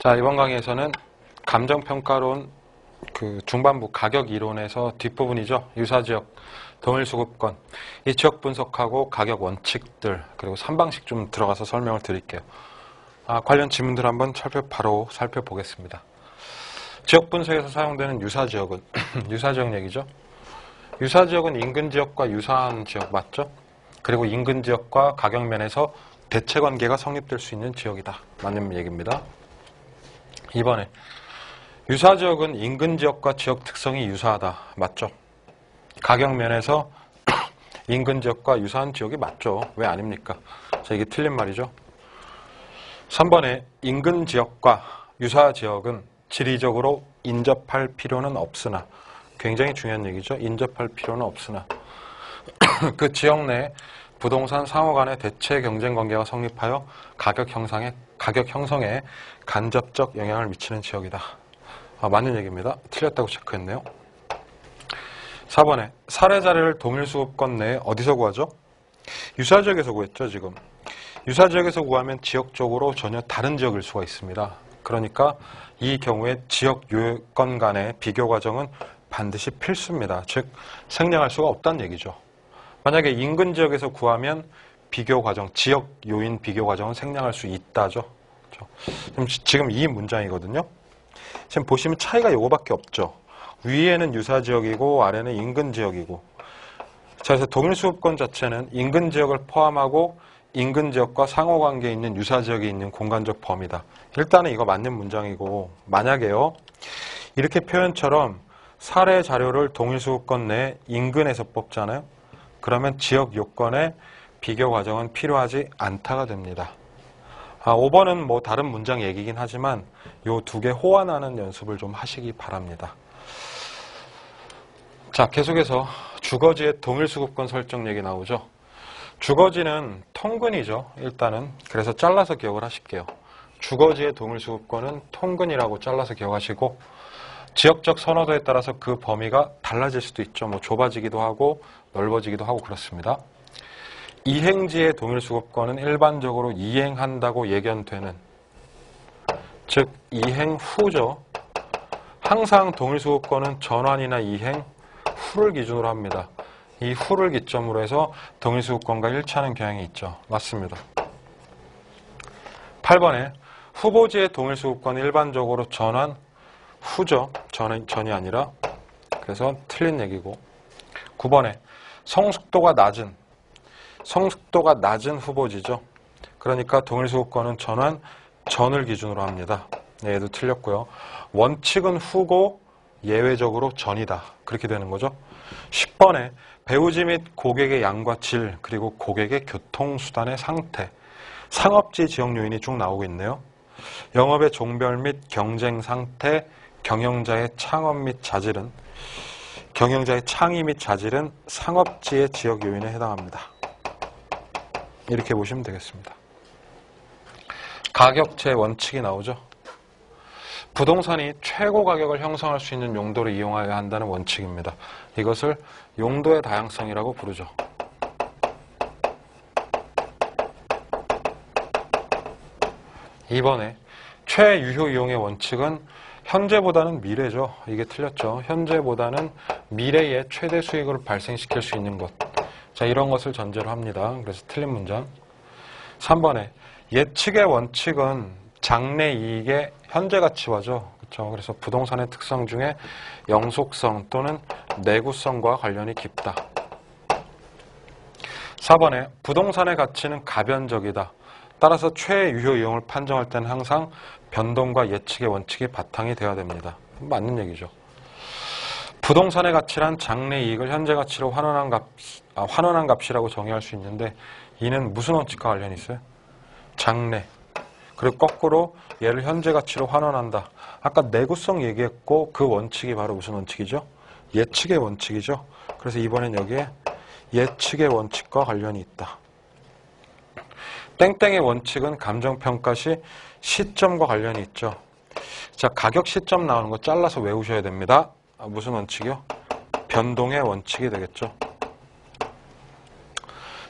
자, 이번 강의에서는 감정평가론 중반부 가격 이론에서 뒷부분이죠. 유사지역, 동일수급권, 이 지역 분석하고 가격 원칙들, 그리고 3방식 좀 들어가서 설명을 드릴게요. 관련 지문들 한번 바로 살펴보겠습니다. 지역 분석에서 사용되는 유사지역은 유사지역 얘기죠. 유사지역은 인근지역과 유사한 지역 맞죠? 그리고 인근지역과 가격면에서 대체관계가 성립될 수 있는 지역이다. 맞는 얘기입니다. 이번에 유사지역은 인근지역과 지역 특성이 유사하다. 맞죠? 가격면에서 인근지역과 유사한 지역이 맞죠? 왜 아닙니까? 자, 이게 틀린 말이죠. 3번에 인근지역과 유사지역은 지리적으로 인접할 필요는 없으나, 굉장히 중요한 얘기죠. 인접할 필요는 없으나 그 지역 내 부동산 상호 간의 대체 경쟁 관계가 성립하여 가격 형성에 간접적 영향을 미치는 지역이다. 맞는 얘기입니다. 틀렸다고 체크했네요. 4번에 사례 자료를 동일수급권 내에 어디서 구하죠? 유사지역에서 구했죠, 지금. 유사지역에서 구하면 지역적으로 전혀 다른 지역일 수가 있습니다. 그러니까 이 경우에 지역 요건 간의 비교 과정은 반드시 필수입니다. 즉, 생략할 수가 없다는 얘기죠. 만약에 인근 지역에서 구하면 비교 과정, 지역 요인 비교 과정은 생략할 수 있다죠. 그렇죠? 지금 이 문장이거든요. 지금 보시면 차이가 요거밖에 없죠. 위에는 유사지역이고 아래는 인근지역이고. 자, 그래서 동일수급권 자체는 인근지역을 포함하고 인근지역과 상호관계에 있는 유사지역이 있는 공간적 범위다. 일단은 이거 맞는 문장이고, 만약에요, 이렇게 표현처럼 사례 자료를 동일수급권 내에 인근에서 뽑잖아요. 그러면 지역 요건의 비교 과정은 필요하지 않다가 됩니다. 5번은 뭐 다른 문장 얘기긴 하지만 요 두 개 호환하는 연습을 좀 하시기 바랍니다. 자, 계속해서 주거지의 동일수급권 설정 얘기 나오죠. 주거지는 통근이죠. 일단은. 그래서 잘라서 기억을 하실게요. 주거지의 동일수급권은 통근이라고 잘라서 기억하시고, 지역적 선호도에 따라서 그 범위가 달라질 수도 있죠. 뭐 좁아지기도 하고 넓어지기도 하고 그렇습니다. 이행지의 동일수급권은 일반적으로 이행한다고 예견되는, 즉 이행 후죠. 항상 동일수급권은 전환이나 이행 후를 기준으로 합니다. 이 후를 기점으로 해서 동일수급권과 일치하는 경향이 있죠. 맞습니다. 8번에 후보지의 동일수급권은 일반적으로 전환 후죠. 전이 아니라. 그래서 틀린 얘기고. 9번에 성숙도가 낮은 후보지죠. 그러니까 동일수급권은 전환 전을 기준으로 합니다. 얘도 틀렸고요. 원칙은 후고 예외적으로 전이다. 그렇게 되는 거죠. 10번에 배우지 및 고객의 양과 질, 그리고 고객의 교통수단의 상태, 상업지 지역 요인이 쭉 나오고 있네요. 영업의 종별 및 경쟁 상태, 경영자의 창의 및 자질은 상업지의 지역 요인에 해당합니다. 이렇게 보시면 되겠습니다. 가격제 원칙이 나오죠. 부동산이 최고 가격을 형성할 수 있는 용도를 이용해야 한다는 원칙입니다. 이것을 용도의 다양성이라고 부르죠. 이번에 최유효 이용의 원칙은 현재보다는 미래죠. 이게 틀렸죠. 현재보다는 미래에 최대 수익을 발생시킬 수 있는 것. 자, 이런 것을 전제로 합니다. 그래서 틀린 문장. 3번에 예측의 원칙은 장래 이익의 현재 가치화죠. 그렇죠. 그래서 부동산의 특성 중에 영속성 또는 내구성과 관련이 깊다. 4번에 부동산의 가치는 가변적이다. 따라서 최유효 이용을 판정할 때는 항상 변동과 예측의 원칙이 바탕이 되어야 됩니다. 맞는 얘기죠. 부동산의 가치란 장래 이익을 현재 가치로 환원한 값이라고 정의할 수 있는데, 이는 무슨 원칙과 관련이 있어요? 장래. 그리고 거꾸로 얘를 현재 가치로 환원한다. 아까 내구성 얘기했고 그 원칙이 바로 무슨 원칙이죠? 예측의 원칙이죠. 그래서 이번엔 여기에 예측의 원칙과 관련이 있다. 땡땡의 원칙은 감정평가 시 시점과 관련이 있죠. 자, 가격 시점 나오는 거 잘라서 외우셔야 됩니다. 무슨 원칙이요? 변동의 원칙이 되겠죠.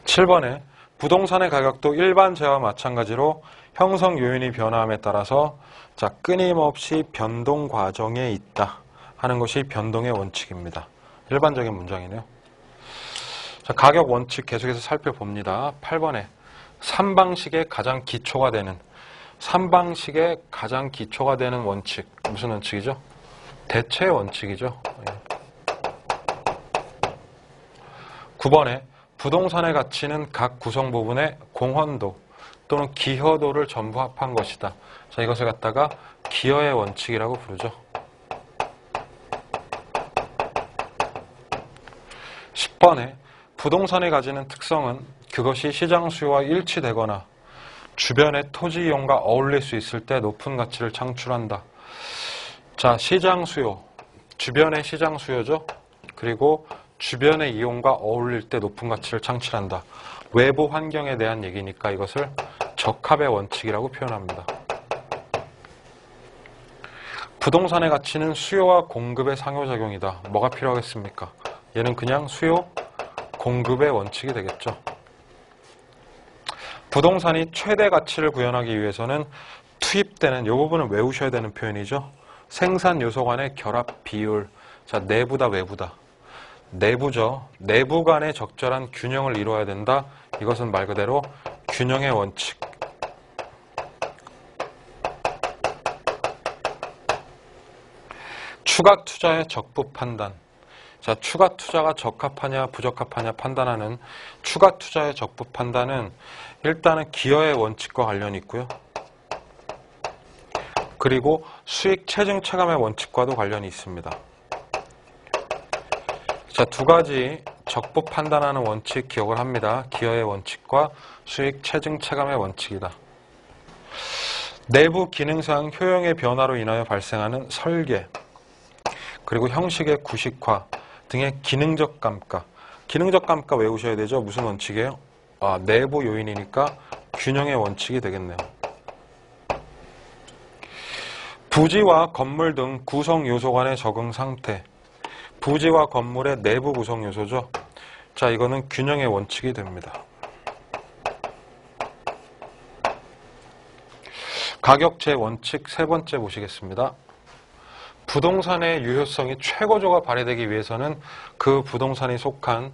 7번에 부동산의 가격도 일반 재와 마찬가지로 형성 요인이 변화함에 따라서 자, 끊임없이 변동 과정에 있다 하는 것이 변동의 원칙입니다. 일반적인 문장이네요. 자, 가격 원칙 계속해서 살펴봅니다. 8번에 3방식의 가장 기초가 되는 3방식의 가장 기초가 되는 원칙. 무슨 원칙이죠? 대체의 원칙이죠. 9번에 부동산의 가치는 각 구성 부분의 공헌도 또는 기여도를 전부 합한 것이다. 자, 이것을 갖다가 기여의 원칙이라고 부르죠. 10번에 부동산이 가지는 특성은 그것이 시장 수요와 일치되거나 주변의 토지 이용과 어울릴 수 있을 때 높은 가치를 창출한다. 자, 시장 수요, 주변의 시장 수요죠. 그리고 주변의 이용과 어울릴 때 높은 가치를 창출한다. 외부 환경에 대한 얘기니까 이것을 적합의 원칙이라고 표현합니다. 부동산의 가치는 수요와 공급의 상호작용이다. 뭐가 필요하겠습니까? 얘는 그냥 수요, 공급의 원칙이 되겠죠. 부동산이 최대 가치를 구현하기 위해서는 투입되는, 이 부분은 외우셔야 되는 표현이죠. 생산 요소 간의 결합 비율. 자, 내부다, 외부다. 내부죠. 내부 간의 적절한 균형을 이루어야 된다. 이것은 말 그대로 균형의 원칙. 추가 투자의 적부 판단. 자, 추가 투자가 적합하냐 부적합하냐 판단하는 추가 투자의 적부 판단은 일단은 기여의 원칙과 관련이 있고요. 그리고 수익 체증 체감의 원칙과도 관련이 있습니다. 자, 두 가지 적부 판단하는 원칙 기억을 합니다. 기여의 원칙과 수익 체증 체감의 원칙이다. 내부 기능상 효용의 변화로 인하여 발생하는 설계, 그리고 형식의 구식화 등의 기능적 감가. 기능적 감가 외우셔야 되죠. 무슨 원칙이에요? 내부 요인이니까 균형의 원칙이 되겠네요. 부지와 건물 등 구성 요소 간의 적응 상태. 부지와 건물의 내부 구성 요소죠. 자, 이거는 균형의 원칙이 됩니다. 가격제 원칙 세 번째 보시겠습니다. 부동산의 유효성이 최고조가 발휘되기 위해서는 그 부동산이 속한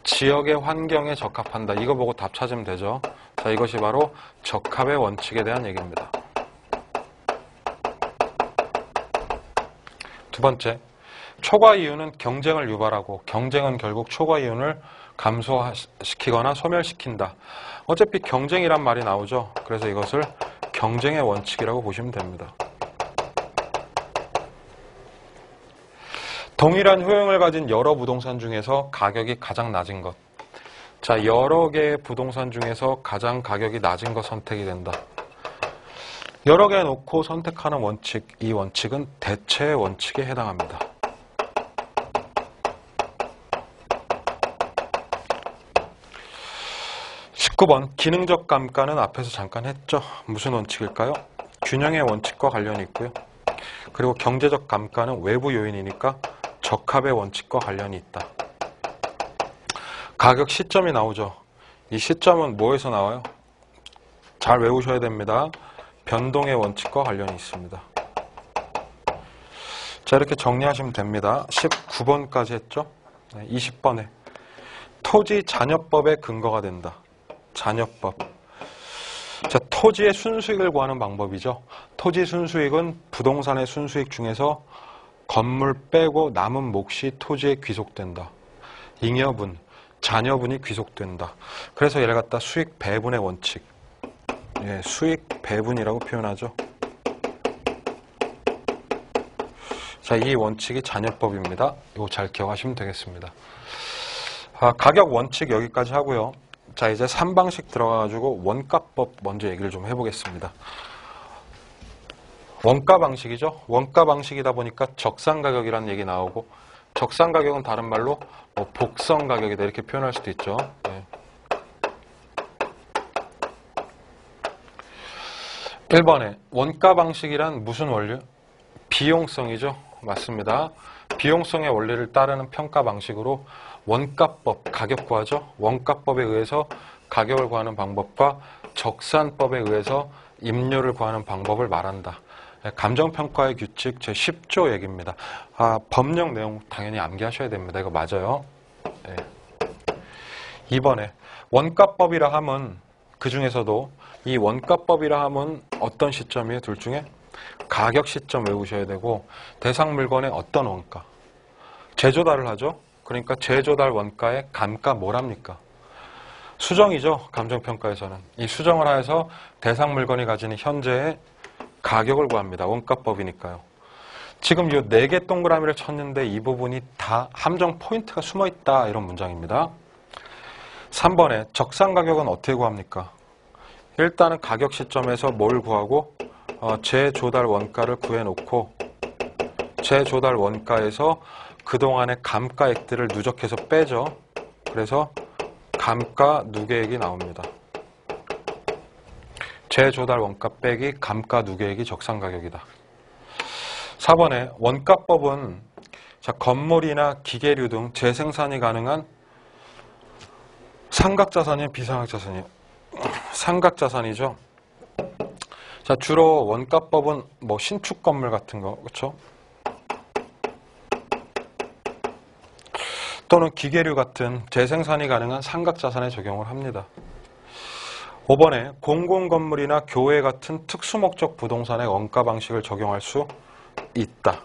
지역의 환경에 적합한다. 이거 보고 답 찾으면 되죠. 자, 이것이 바로 적합의 원칙에 대한 얘기입니다. 두 번째, 초과 이윤은 경쟁을 유발하고 경쟁은 결국 초과 이윤을 감소시키거나 소멸시킨다. 어차피 경쟁이란 말이 나오죠. 그래서 이것을 경쟁의 원칙이라고 보시면 됩니다. 동일한 효용을 가진 여러 부동산 중에서 가격이 가장 낮은 것. 자, 여러 개의 부동산 중에서 가장 가격이 낮은 것 선택이 된다. 여러 개 놓고 선택하는 원칙, 이 원칙은 대체의 원칙에 해당합니다. (19번) 기능적 감가는 앞에서 잠깐 했죠. 무슨 원칙일까요? 균형의 원칙과 관련이 있고요. 그리고 경제적 감가는 외부 요인이니까 적합의 원칙과 관련이 있다. 가격 시점이 나오죠. 이 시점은 뭐에서 나와요? 잘 외우셔야 됩니다. 변동의 원칙과 관련이 있습니다. 자, 이렇게 정리하시면 됩니다. 19번까지 했죠. 20번에 토지 잔여법의 근거가 된다. 잔여법. 자, 토지의 순수익을 구하는 방법이죠. 토지 순수익은 부동산의 순수익 중에서 건물 빼고 남은 몫이 토지에 귀속된다. 잉여분, 잔여분이 귀속된다. 그래서 얘를 갖다 수익 배분의 원칙. 예, 수익 배분이라고 표현하죠. 자, 이 원칙이 잔여법입니다. 이거 잘 기억하시면 되겠습니다. 가격 원칙 여기까지 하고요. 자, 이제 3방식 들어가가지고 원가법 먼저 얘기를 좀 해보겠습니다. 원가 방식이죠. 원가 방식이다 보니까 적산 가격이라는 얘기 나오고, 적산 가격은 다른 말로 복선 가격이다 이렇게 표현할 수도 있죠. 네. 1번에 원가 방식이란 무슨 원리? 비용성이죠. 맞습니다. 비용성의 원리를 따르는 평가 방식으로 원가법, 가격 구하죠. 원가법에 의해서 가격을 구하는 방법과 적산법에 의해서 임률을 구하는 방법을 말한다. 감정평가의 규칙 제10조 얘기입니다. 법령 내용 당연히 암기하셔야 됩니다. 이거 맞아요. 네. 2번에 원가법이라 함은 그 중에서도 이 원가법이라 함은 어떤 시점이에요? 둘 중에? 가격 시점 외우셔야 되고 대상 물건의 어떤 원가? 재조달을 하죠. 그러니까 재조달 원가의 감가 뭐랍니까? 수정이죠. 감정평가에서는. 이 수정을 하여서 대상 물건이 가지는 현재의 가격을 구합니다. 원가법이니까요. 지금 이 4개 동그라미를 쳤는데 이 부분이 다 함정 포인트가 숨어있다. 이런 문장입니다. 3번에 적상가격은 어떻게 구합니까? 일단은 가격 시점에서 뭘 구하고 재조달 원가를 구해놓고 재조달 원가에서 그동안의 감가액들을 누적해서 빼죠. 그래서 감가 누계액이 나옵니다. 재조달 원가 빼기 감가 누계액이 적상가격이다. 4번에 원가법은 건물이나 기계류 등 재생산이 가능한 상각자산이에요? 비상각자산이에요? 상각자산이죠. 주로 원가법은 신축 건물 같은 거, 그렇죠? 또는 기계류 같은 재생산이 가능한 상각자산에 적용을 합니다. 5번에 공공건물이나 교회 같은 특수목적 부동산의 원가 방식을 적용할 수 있다.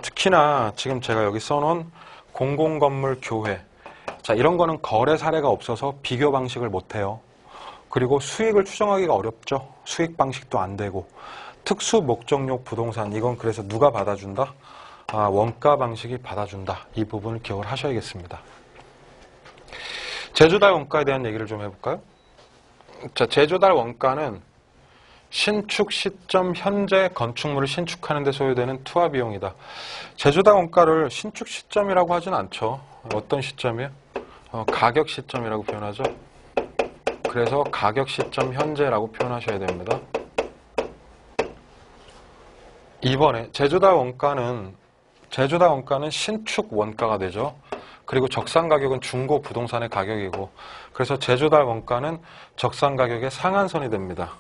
특히나 지금 제가 여기 써놓은 공공건물, 교회. 이런 거는 거래 사례가 없어서 비교 방식을 못해요. 그리고 수익을 추정하기가 어렵죠. 수익 방식도 안 되고. 특수목적용 부동산, 이건 그래서 누가 받아준다? 원가 방식이 받아준다. 이 부분을 기억을 하셔야겠습니다. 재조달 원가에 대한 얘기를 좀 해볼까요? 재조달 원가는 신축 시점 현재 건축물을 신축하는 데 소요되는 투하 비용이다. 재조달 원가를 신축 시점이라고 하진 않죠. 어떤 시점이에요? 가격 시점이라고 표현하죠. 그래서 가격 시점 현재라고 표현하셔야 됩니다. 2번에 재조달 원가는 신축 원가가 되죠. 그리고 적상 가격은 중고 부동산의 가격이고, 그래서 재조달 원가는 적상 가격의 상한선이 됩니다.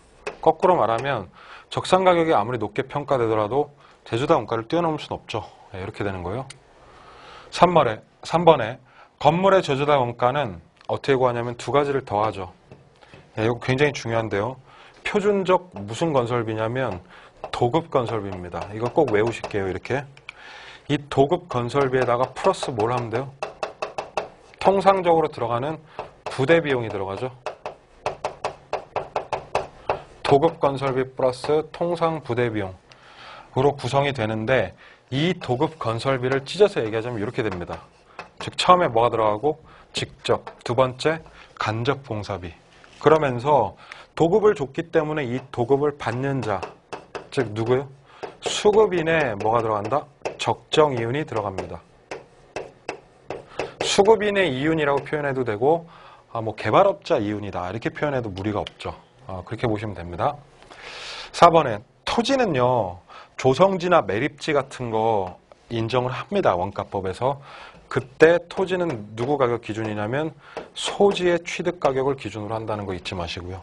거꾸로 말하면 적상 가격이 아무리 높게 평가되더라도 재조달 원가를 뛰어넘을 수는 없죠. 이렇게 되는 거예요. 3번에 건물의 재조달 원가는 어떻게 구하냐면 두 가지를 더하죠. 이거 굉장히 중요한데요. 표준적 무슨 건설비냐면 도급 건설비입니다. 이거 꼭 외우실게요. 이렇게. 이 도급 건설비에다가 플러스 뭘 하면 돼요? 통상적으로 들어가는 부대 비용이 들어가죠. 도급 건설비 플러스 통상 부대 비용으로 구성이 되는데, 이 도급 건설비를 찢어서 얘기하자면 이렇게 됩니다. 즉 처음에 뭐가 들어가고 직접, 두 번째 간접 봉사비. 그러면서 도급을 줬기 때문에 이 도급을 받는 자, 즉 누구요? 수급인에 뭐가 들어간다? 적정 이윤이 들어갑니다. 수급인의 이윤이라고 표현해도 되고 개발업자 이윤이다 이렇게 표현해도 무리가 없죠. 그렇게 보시면 됩니다. 4번에 토지는요, 조성지나 매립지 같은 거 인정을 합니다. 원가법에서. 그때 토지는 누구 가격 기준이냐면 소지의 취득 가격을 기준으로 한다는 거 잊지 마시고요.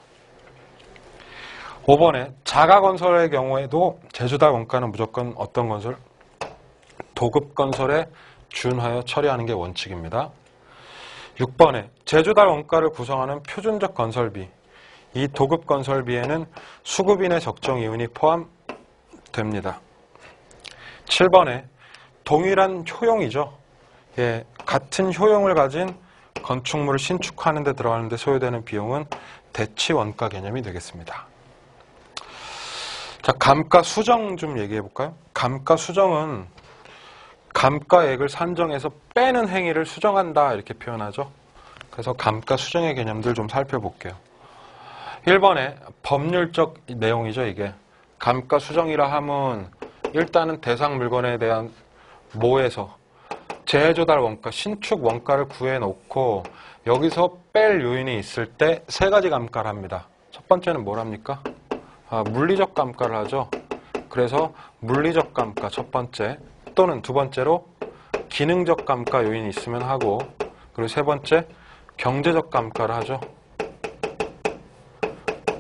5번에 자가건설의 경우에도 재조달 원가는 무조건 어떤 건설? 도급 건설에 준하여 처리하는 게 원칙입니다. 6번에 재조달 원가를 구성하는 표준적 건설비. 이 도급 건설비에는 수급인의 적정 이윤이 포함됩니다. 7번에 동일한 효용이죠. 같은 효용을 가진 건축물을 신축하는 데 들어가는 데 소요되는 비용은 대치 원가 개념이 되겠습니다. 감가 수정 좀 얘기해 볼까요? 감가 수정은 감가액을 산정해서 빼는 행위를 수정한다 이렇게 표현하죠. 그래서 감가 수정의 개념들 좀 살펴볼게요. 1번에 법률적 내용이죠. 이게 감가 수정이라 함은 일단은 대상 물건에 대한 모에서 재조달 원가, 신축 원가를 구해놓고 여기서 뺄 요인이 있을 때 세 가지 감가를 합니다. 첫 번째는 뭘 합니까? 물리적 감가를 하죠. 그래서 물리적 감가 첫 번째, 또는 두 번째로 기능적 감가 요인이 있으면 하고, 그리고 세 번째 경제적 감가를 하죠.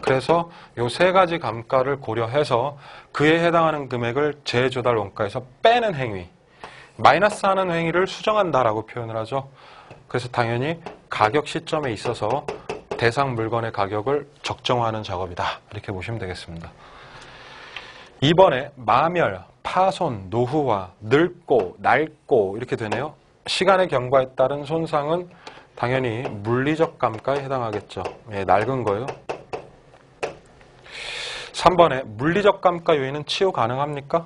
그래서 이 세 가지 감가를 고려해서 그에 해당하는 금액을 재조달 원가에서 빼는 행위, 마이너스 하는 행위를 수정한다라고 표현을 하죠. 그래서 당연히 가격 시점에 있어서 대상 물건의 가격을 적정화하는 작업이다. 이렇게 보시면 되겠습니다. 이번에 마멸, 파손, 노후화, 늙고, 낡고 이렇게 되네요. 시간의 경과에 따른 손상은 당연히 물리적 감가에 해당하겠죠. 예, 낡은 거예요. 3번에 물리적 감가 요인은 치유 가능합니까?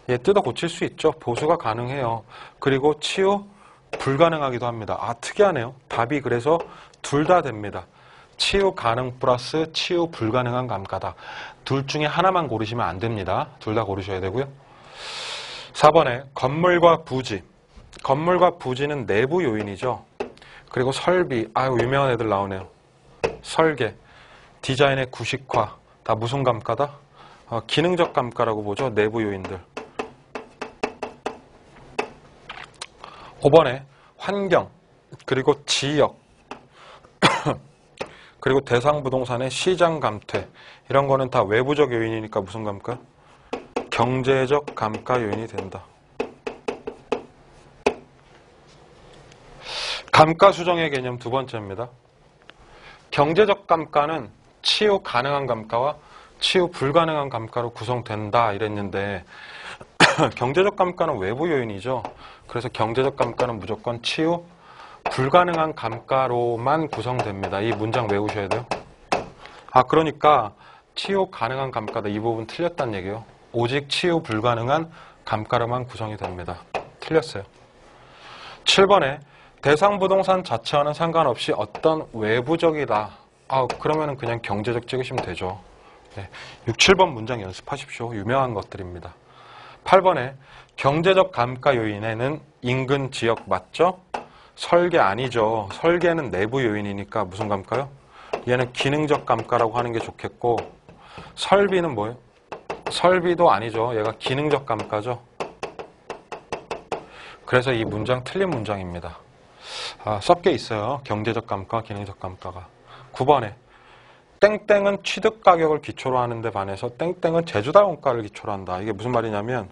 예, 뜯어 고칠 수 있죠. 보수가 가능해요. 그리고 치유 불가능하기도 합니다. 아, 특이하네요. 답이 그래서 둘 다 됩니다. 치유 가능 플러스 치유 불가능한 감가다. 둘 중에 하나만 고르시면 안 됩니다. 둘 다 고르셔야 되고요. 4번에 건물과 부지. 건물과 부지는 내부 요인이죠. 그리고 설비, 아유 유명한 애들 나오네요. 설계, 디자인의 구식화, 다 무슨 감가다? 기능적 감가라고 보죠. 내부 요인들. 5번에 환경, 그리고 지역, 그리고 대상 부동산의 시장 감퇴, 이런 거는 다 외부적 요인이니까 무슨 감가? 경제적 감가 요인이 된다. 감가 수정의 개념 두 번째입니다. 경제적 감가는 치유 가능한 감가와 치유 불가능한 감가로 구성된다 이랬는데 경제적 감가는 외부 요인이죠. 그래서 경제적 감가는 무조건 치유 불가능한 감가로만 구성됩니다. 이 문장 외우셔야 돼요. 아, 그러니까 치유 가능한 감가다. 이 부분 틀렸다는 얘기예요. 오직 치유 불가능한 감가로만 구성이 됩니다. 틀렸어요. 7번에 대상 부동산 자체와는 상관없이 어떤 외부적이다. 아, 그러면은 그냥 경제적 찍으시면 되죠. 네, 6, 7번 문장 연습하십시오. 유명한 것들입니다. 8번에 경제적 감가 요인에는 인근 지역 맞죠? 설계 아니죠. 설계는 내부 요인이니까 무슨 감가요? 얘는 기능적 감가라고 하는 게 좋겠고, 설비는 뭐예요? 설비도 아니죠. 얘가 기능적 감가죠. 그래서 이 문장 틀린 문장입니다. 아, 섞여 있어요. 경제적 감가, 기능적 감가가. 9번에 땡땡은 취득 가격을 기초로 하는데 반해서 땡땡은 제조달 원가를 기초로 한다. 이게 무슨 말이냐면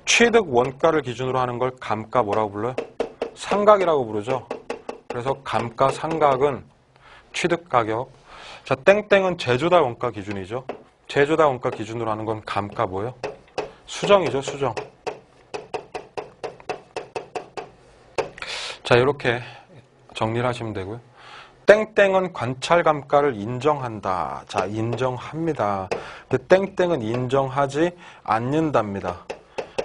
취득 원가를 기준으로 하는 걸 감가 뭐라고 불러요? 상각이라고 부르죠. 그래서 감가 상각은 취득 가격. 자, 땡땡은 제조달 원가 기준이죠. 제조달 원가 기준으로 하는 건 감가 뭐예요? 수정이죠, 수정. 자, 이렇게 정리를 하시면 되고요. 땡땡은 관찰 감가를 인정한다. 자, 인정합니다. 근데 땡땡은 인정하지 않는답니다.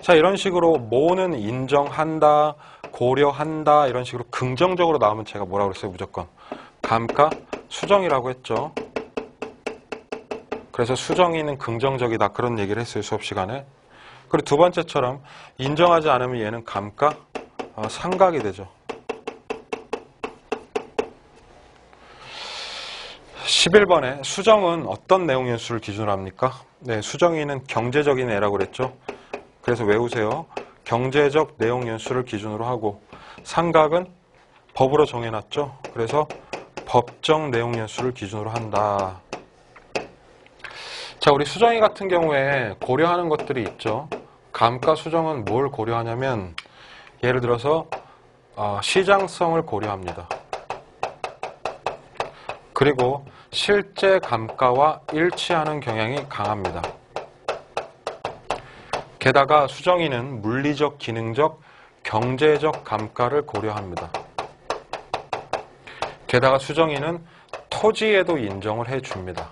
자, 이런 식으로 뭐는 인정한다, 고려한다 이런 식으로 긍정적으로 나오면 제가 뭐라고 그랬어요? 무조건 감가 수정이라고 했죠. 그래서 수정이는 긍정적이다 그런 얘기를 했어요. 수업 시간에. 그리고 두 번째처럼 인정하지 않으면 얘는 감가 상각이 되죠. 11번에 수정은 어떤 내용 연수를 기준으로 합니까? 네, 수정이는 경제적인 애라고 그랬죠. 그래서 외우세요. 경제적 내용 연수를 기준으로 하고, 상각은 법으로 정해놨죠. 그래서 법정 내용 연수를 기준으로 한다. 자, 우리 수정이 같은 경우에 고려하는 것들이 있죠. 감가 수정은 뭘 고려하냐면 예를 들어서 시장성을 고려합니다. 그리고 실제 감가와 일치하는 경향이 강합니다. 게다가 수정이는 물리적, 기능적, 경제적 감가를 고려합니다. 게다가 수정이는 토지에도 인정을 해줍니다.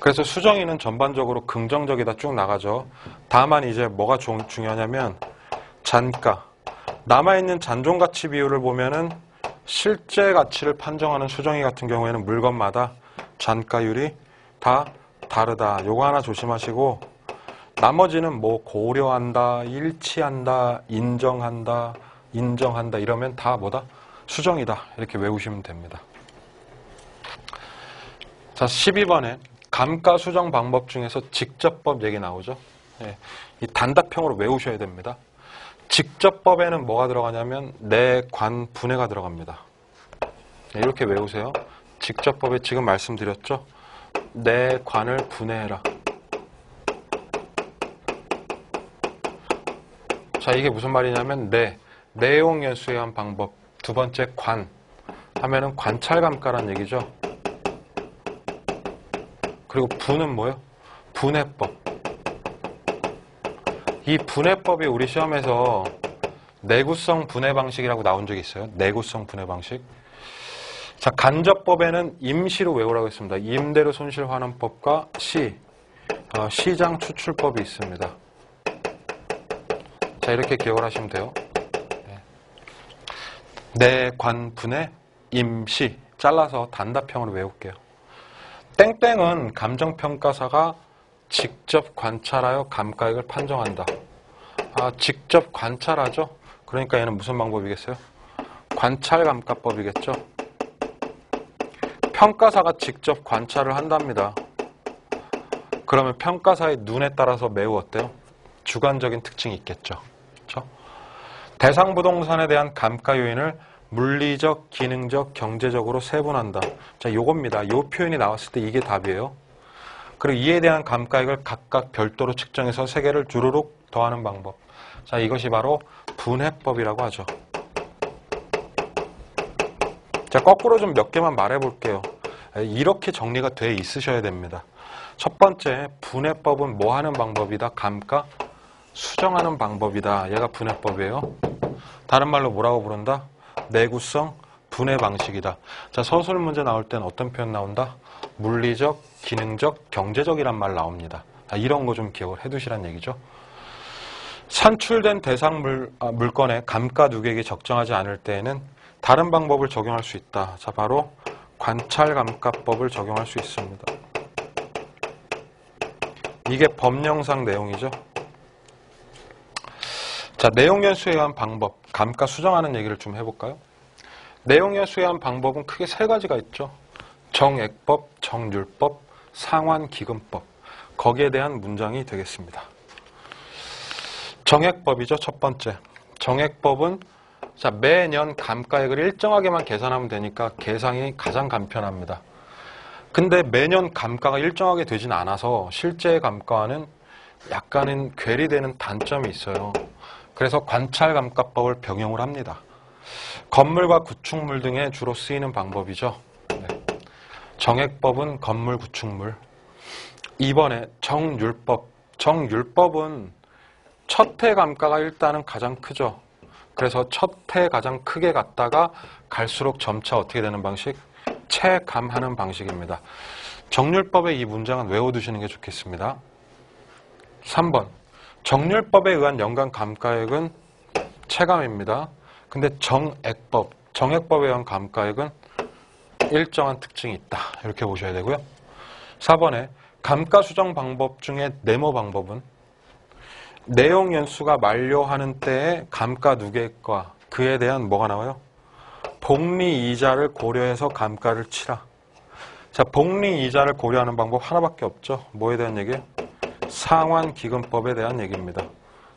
그래서 수정이는 전반적으로 긍정적이다 쭉 나가죠. 다만 이제 뭐가 중요하냐면 잔가, 남아있는 잔존가치 비율을 보면은 실제 가치를 판정하는 수정이 같은 경우에는 물건마다 잔가율이 다 다르다. 요거 하나 조심하시고, 나머지는 뭐 고려한다, 일치한다, 인정한다 이러면 다 뭐다? 수정이다. 이렇게 외우시면 됩니다. 자, 12번에 감가 수정 방법 중에서 직접법 얘기 나오죠. 네, 이 단답형으로 외우셔야 됩니다. 직접법에는 뭐가 들어가냐면 내, 관, 분해가 들어갑니다. 네, 이렇게 외우세요. 직접법에 지금 말씀드렸죠. 내 관을 분해해라. 자, 이게 무슨 말이냐면 내용 연수에 의한 방법. 두 번째 관 하면은 관찰감가란 얘기죠. 그리고 분은 뭐예요? 분해법. 이 분해법이 우리 시험에서 내구성 분해 방식이라고 나온 적이 있어요. 내구성 분해 방식. 자, 간접법에는 임시로 외우라고 했습니다. 임대료 손실 환원법과 시장 추출법이 있습니다. 자, 이렇게 기억을 하시면 돼요. 내관 분해 임시 잘라서 단답형으로 외울게요. 땡땡은 감정평가사가 직접 관찰하여 감가액을 판정한다. 직접 관찰하죠? 그러니까 얘는 무슨 방법이겠어요? 관찰감가법이겠죠? 평가사가 직접 관찰을 한답니다. 그러면 평가사의 눈에 따라서 매우 어때요? 주관적인 특징이 있겠죠. 그렇죠? 대상 부동산에 대한 감가 요인을 물리적, 기능적, 경제적으로 세분한다. 자, 요겁니다. 요 표현이 나왔을 때 이게 답이에요. 그리고 이에 대한 감가액을 각각 별도로 측정해서 세 개를 주르륵 더하는 방법. 자, 이것이 바로 분해법이라고 하죠. 자, 거꾸로 좀 몇 개만 말해볼게요. 이렇게 정리가 돼 있으셔야 됩니다. 첫 번째, 분해법은 뭐 하는 방법이다? 감가 수정하는 방법이다. 얘가 분해법이에요. 다른 말로 뭐라고 부른다? 내구성 분해 방식이다. 자, 서술 문제 나올 때는 어떤 표현 나온다? 물리적, 기능적, 경제적이란 말 나옵니다. 이런 거 좀 기억을 해두시란 얘기죠. 산출된 대상 물건의 감가 누계액이 적정하지 않을 때에는 다른 방법을 적용할 수 있다. 자, 바로 관찰감가법을 적용할 수 있습니다. 이게 법령상 내용이죠. 자, 내용연수에 의한 방법, 감가 수정하는 얘기를 좀 해볼까요? 내용연수에 의한 방법은 크게 세 가지가 있죠. 정액법, 정률법, 상환기금법. 거기에 대한 문장이 되겠습니다. 정액법이죠, 첫 번째. 정액법은 자, 매년 감가액을 일정하게만 계산하면 되니까 계산이 가장 간편합니다. 근데 매년 감가가 일정하게 되진 않아서 실제 감가와는 약간은 괴리되는 단점이 있어요. 그래서 관찰감가법을 병용을 합니다. 건물과 구축물 등에 주로 쓰이는 방법이죠. 네. 정액법은 건물, 구축물. 2번에 정률법. 정률법은 첫 해 감가가 일단은 가장 크죠. 그래서 첫 해 가장 크게 갔다가 갈수록 점차 어떻게 되는 방식? 체감하는 방식입니다. 정률법의 이 문장은 외워두시는 게 좋겠습니다. 3번. 정률법에 의한 연간 감가액은 체감입니다. 근데 정액법에 의한 감가액은 일정한 특징이 있다. 이렇게 보셔야 되고요. 4번에 감가 수정 방법 중에 네모 방법은 내용 연수가 만료하는 때의 감가 누계액과 그에 대한 뭐가 나와요? 복리 이자를 고려해서 감가를 치라. 자, 복리 이자를 고려하는 방법 하나밖에 없죠. 뭐에 대한 얘기예요? 상환기금법에 대한 얘기입니다.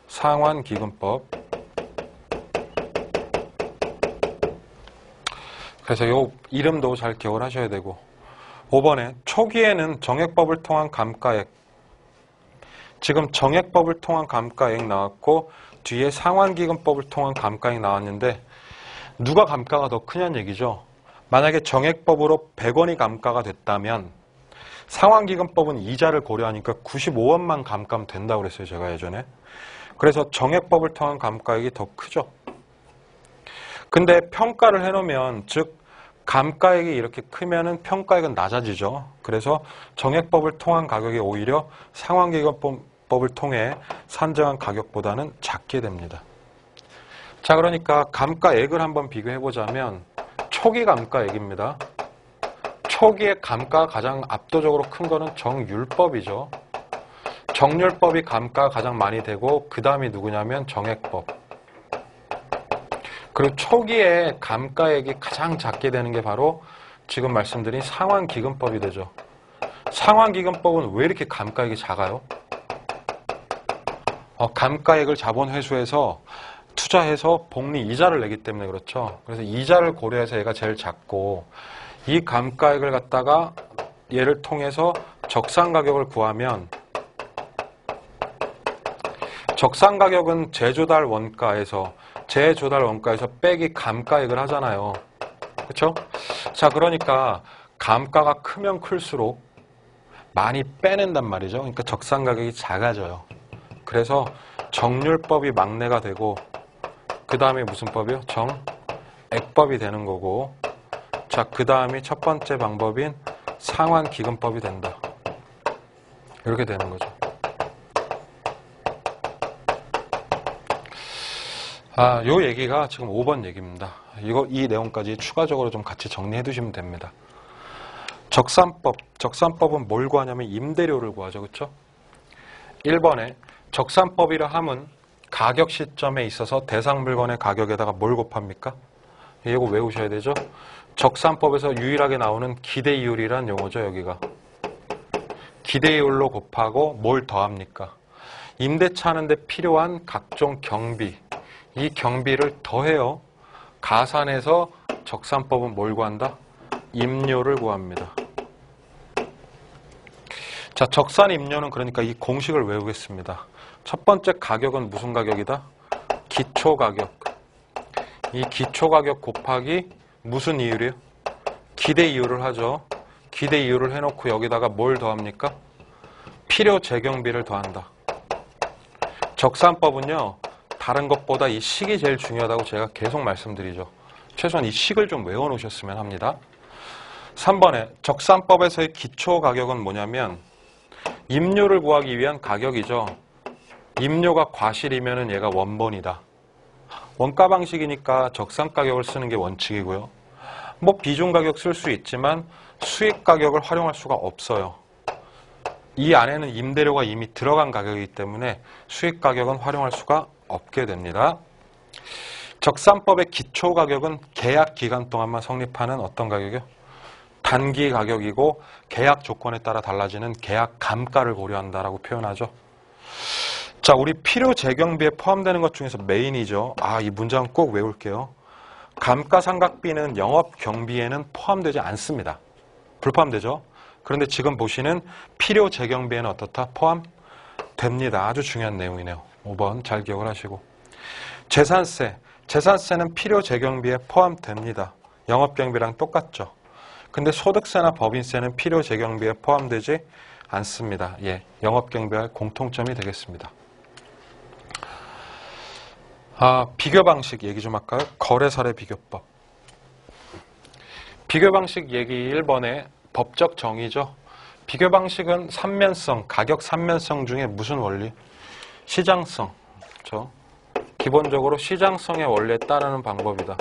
상환기금법. 그래서 요 이름도 잘 기억을 하셔야 되고 5번에 초기에는 정액법을 통한 감가액 지금 정액법을 통한 감가액 나왔고 뒤에 상환기금법을 통한 감가액 나왔는데 누가 감가가 더 크냐는 얘기죠. 만약에 정액법으로 100원이 감가가 됐다면 상환기금법은 이자를 고려하니까 95원만 감가면 된다고 그랬어요. 제가 예전에. 그래서 정액법을 통한 감가액이 더 크죠. 근데 평가를 해놓으면 즉 감가액이 이렇게 크면은 평가액은 낮아지죠. 그래서 정액법을 통한 가격이 오히려 상환기금법을 통해 산정한 가격보다는 작게 됩니다. 자, 그러니까 감가액을 한번 비교해보자면 초기 감가액입니다. 초기에 감가가 가장 압도적으로 큰 거는 정율법이죠. 정률법이 감가가 가장 많이 되고 그 다음이 누구냐면 정액법. 그리고 초기에 감가액이 가장 작게 되는 게 바로 지금 말씀드린 상환기금법이 되죠. 상환기금법은 왜 이렇게 감가액이 작아요? 감가액을 자본회수해서 투자해서 복리 이자를 내기 때문에 그렇죠. 그래서 이자를 고려해서 얘가 제일 작고 이 감가액을 갖다가 얘를 통해서 적산가격을 구하면 적산가격은 제조달 원가에서 빼기 감가액을 하잖아요. 그렇죠? 자, 그러니까 감가가 크면 클수록 많이 빼낸단 말이죠. 그러니까 적산가격이 작아져요. 그래서 정률법이 막내가 되고 그 다음에 무슨 법이요? 정액법이 되는 거고 자, 그 다음이 첫 번째 방법인 상환기금법이 된다. 이렇게 되는 거죠. 요 얘기가 지금 5번 얘기입니다. 이 내용까지 추가적으로 좀 같이 정리해 두시면 됩니다. 적산법은 뭘 구하냐면 임대료를 구하죠. 그렇죠? 1번에 적산법이라 함은 가격 시점에 있어서 대상 물건의 가격에다가 뭘 곱합니까? 이거 외우셔야 되죠. 적산법에서 유일하게 나오는 기대이율이란 용어죠. 여기가. 기대이율로 곱하고 뭘 더합니까? 임대차 하는데 필요한 각종 경비. 이 경비를 더해요. 가산해서 적산법은 뭘 구한다? 임료를 구합니다. 자, 적산 임료는 그러니까 이 공식을 외우겠습니다. 첫 번째 가격은 무슨 가격이다? 기초가격. 이 기초가격 곱하기 무슨 이율이에요? 기대이율을 하죠. 기대이율을 해놓고 여기다가 뭘 더합니까? 필요재경비를 더한다. 적산법은요. 다른 것보다 이 식이 제일 중요하다고 제가 계속 말씀드리죠. 최소한 이 식을 좀 외워놓으셨으면 합니다. 3번에 적산법에서의 기초가격은 뭐냐면 임료를 구하기 위한 가격이죠. 임료가 과실이면 얘가 원본이다. 원가 방식이니까 적산가격을 쓰는 게 원칙이고요. 뭐 비중가격 쓸 수 있지만 수익가격을 활용할 수가 없어요. 이 안에는 임대료가 이미 들어간 가격이기 때문에 수익가격은 활용할 수가 없게 됩니다. 적산법의 기초가격은 계약 기간 동안만 성립하는 어떤 가격이요? 단기 가격이고 계약 조건에 따라 달라지는 계약 감가를 고려한다라고 표현하죠. 자, 우리 필요 재경비에 포함되는 것 중에서 메인이죠. 이 문장 꼭 외울게요. 감가상각비는 영업 경비에는 포함되지 않습니다. 불포함되죠. 그런데 지금 보시는 필요 재경비에는 어떻다? 포함됩니다. 아주 중요한 내용이네요. 5번 잘 기억을 하시고. 재산세는 필요 재경비에 포함됩니다. 영업 경비랑 똑같죠. 근데 소득세나 법인세는 필요 재경비에 포함되지 않습니다. 예, 영업 경비와 공통점이 되겠습니다. 비교 방식 얘기 좀 할까요? 거래 사례 비교법. 비교 방식 얘기 1번에 법적 정의죠. 비교 방식은 삼면성, 가격 삼면성 중에 무슨 원리? 시장성. 그렇죠? 기본적으로 시장성의 원리에 따르는 방법이다.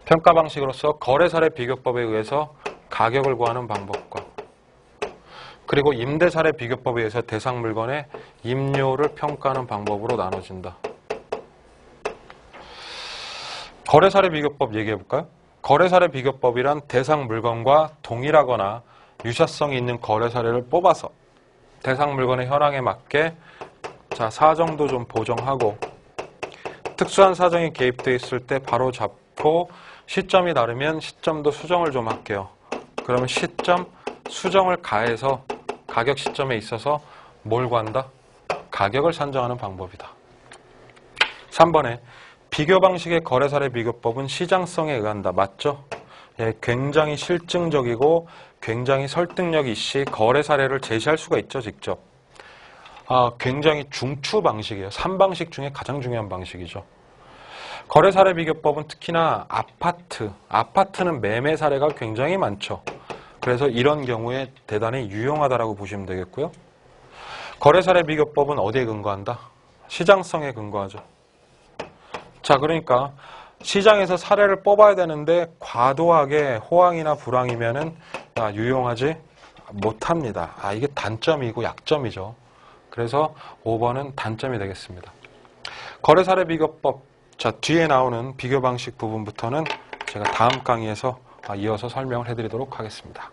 평가 방식으로서 거래 사례 비교법에 의해서 가격을 구하는 방법과 그리고 임대 사례 비교법에 의해서 대상 물건의 임료를 평가하는 방법으로 나눠진다. 거래 사례 비교법 얘기해 볼까요? 거래 사례 비교법이란 대상 물건과 동일하거나 유사성이 있는 거래 사례를 뽑아서 대상 물건의 현황에 맞게 사정도 좀 보정하고 특수한 사정이 개입되어 있을 때 바로 잡고 시점이 다르면 시점도 수정을 좀 할게요. 그러면 시점, 수정을 가해서 가격 시점에 있어서 뭘 구한다? 가격을 산정하는 방법이다. 3번에 비교 방식의 거래 사례 비교법은 시장성에 의한다. 맞죠? 예, 굉장히 실증적이고 굉장히 설득력 있이 거래 사례를 제시할 수가 있죠, 직접. 굉장히 중추 방식이에요. 3방식 중에 가장 중요한 방식이죠. 거래 사례 비교법은 특히나 아파트는 매매 사례가 굉장히 많죠. 그래서 이런 경우에 대단히 유용하다라고 보시면 되겠고요. 거래 사례 비교법은 어디에 근거한다? 시장성에 근거하죠. 자, 그러니까 시장에서 사례를 뽑아야 되는데 과도하게 호황이나 불황이면은 유용하지 못합니다. 이게 단점이고 약점이죠. 그래서 5번은 단점이 되겠습니다. 거래 사례 비교법, 뒤에 나오는 비교 방식 부분부터는 제가 다음 강의에서 이어서 설명을 해드리도록 하겠습니다.